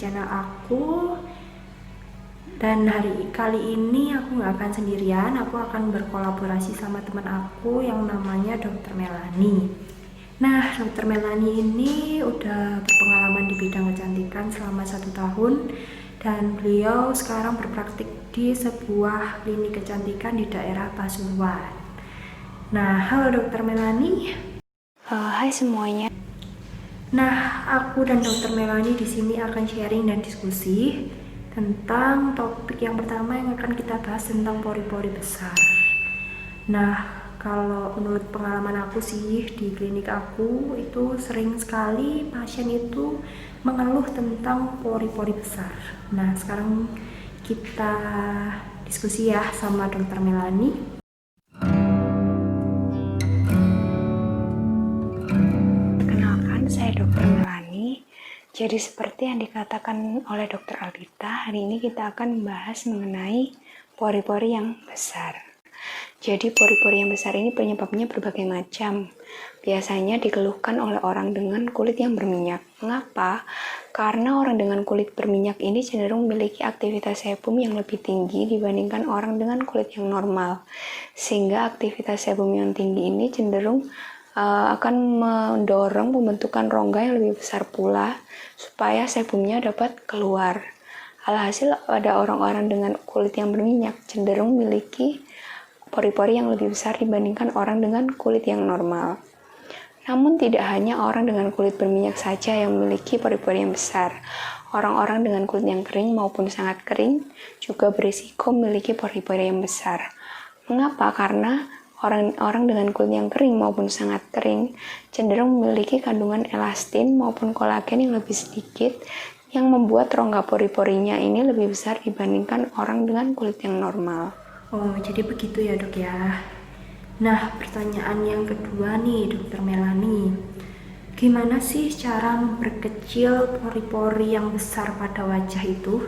channel aku. Dan kali ini aku nggak akan sendirian, aku akan berkolaborasi sama teman aku yang namanya Dr. Melani. Nah, Dr. Melani ini udah berpengalaman di bidang kecantikan selama 1 tahun dan beliau sekarang berpraktik di sebuah klinik kecantikan di daerah Pasuruan. Nah, halo Dr. Melani. Hai semuanya. Nah, aku dan Dr. Melani di sini akan sharing dan diskusi tentang topik yang pertama yang akan kita bahas tentang pori-pori besar. Nah, kalau menurut pengalaman aku sih di klinik aku itu sering sekali pasien itu mengeluh tentang pori-pori besar. Nah, sekarang kita diskusi ya sama Dr. Melani. Saya Dr. Melani. Jadi seperti yang dikatakan oleh Dr. Alita, hari ini kita akan membahas mengenai pori-pori yang besar. Jadi pori-pori yang besar ini penyebabnya berbagai macam. Biasanya dikeluhkan oleh orang dengan kulit yang berminyak. Mengapa? Karena orang dengan kulit berminyak ini cenderung memiliki aktivitas sebum yang lebih tinggi dibandingkan orang dengan kulit yang normal. Sehingga aktivitas sebum yang tinggi ini cenderung akan mendorong pembentukan rongga yang lebih besar pula supaya sebumnya dapat keluar. Alhasil pada orang-orang dengan kulit yang berminyak cenderung memiliki pori-pori yang lebih besar dibandingkan orang dengan kulit yang normal. Namun tidak hanya orang dengan kulit berminyak saja yang memiliki pori-pori yang besar. Orang-orang dengan kulit yang kering maupun sangat kering juga berisiko memiliki pori-pori yang besar. Mengapa? Karena orang dengan kulit yang kering maupun sangat kering cenderung memiliki kandungan elastin maupun kolagen yang lebih sedikit yang membuat rongga pori-porinya ini lebih besar dibandingkan orang dengan kulit yang normal. Oh, jadi begitu ya dok ya. Nah, pertanyaan yang kedua nih Dr. Melani. Gimana sih cara memperkecil pori-pori yang besar pada wajah itu?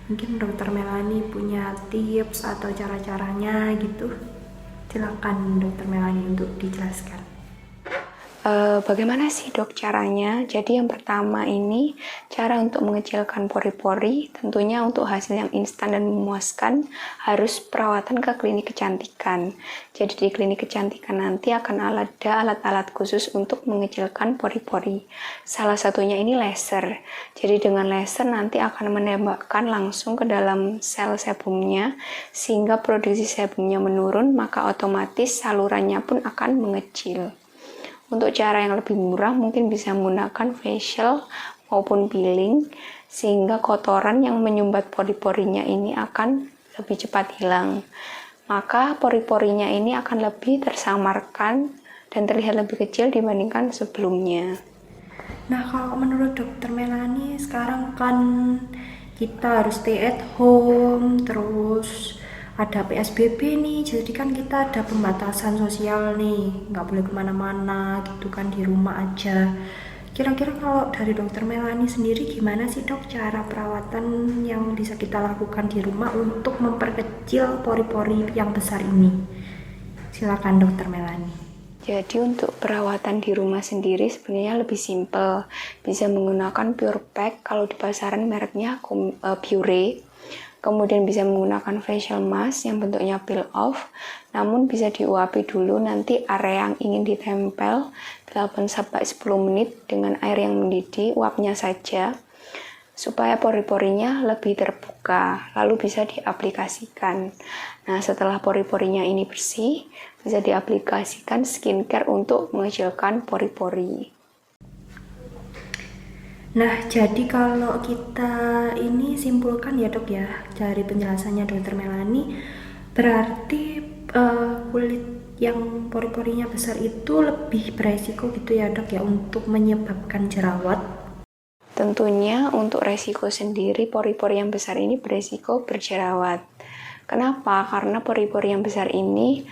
Mungkin Dr. Melani punya tips atau cara-caranya gitu. Silakan Dr. Melani untuk dijelaskan. Bagaimana sih dok caranya? Jadi yang pertama ini cara untuk mengecilkan pori-pori, tentunya untuk hasil yang instan dan memuaskan harus perawatan ke klinik kecantikan. Jadi di klinik kecantikan nanti akan ada alat-alat khusus untuk mengecilkan pori-pori. Salah satunya ini laser. Jadi dengan laser nanti akan menembakkan langsung ke dalam sel sebumnya sehingga produksi sebumnya menurun, maka otomatis salurannya pun akan mengecil. Untuk cara yang lebih murah mungkin bisa menggunakan facial maupun peeling sehingga kotoran yang menyumbat pori-porinya ini akan lebih cepat hilang. Maka pori-porinya ini akan lebih tersamarkan dan terlihat lebih kecil dibandingkan sebelumnya. Nah, kalau menurut Dr. Melani sekarang kan kita harus stay at home, terus ada PSBB nih, jadi kan kita ada pembatasan sosial nih, nggak boleh kemana-mana gitu kan, di rumah aja. Kira-kira kalau dari Dr. Melani sendiri gimana sih dok cara perawatan yang bisa kita lakukan di rumah untuk memperkecil pori-pori yang besar ini? Silakan Dr. Melani. Jadi untuk perawatan di rumah sendiri sebenarnya lebih simpel. Bisa menggunakan Pure Pack, kalau di pasaran mereknya Pure. Kemudian bisa menggunakan facial mask yang bentuknya peel off, namun bisa diuapi dulu nanti area yang ingin ditempel 8-10 menit dengan air yang mendidih, uapnya saja supaya pori-porinya lebih terbuka, lalu bisa diaplikasikan. Nah, setelah pori-porinya ini bersih, bisa diaplikasikan skincare untuk mengecilkan pori-pori. Nah, jadi kalau kita ini simpulkan ya dok ya, dari penjelasannya Dr. Melani, berarti kulit yang pori-porinya besar itu lebih beresiko gitu ya dok ya untuk menyebabkan jerawat. Tentunya untuk resiko sendiri pori-pori yang besar ini beresiko berjerawat. Kenapa? Karena pori-pori yang besar ini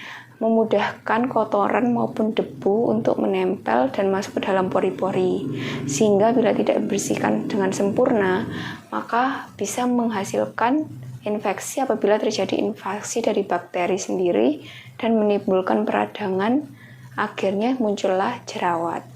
memudahkan kotoran maupun debu untuk menempel dan masuk ke dalam pori-pori. Sehingga bila tidak dibersihkan dengan sempurna, maka bisa menghasilkan infeksi apabila terjadi invasi dari bakteri sendiri dan menimbulkan peradangan, akhirnya muncullah jerawat.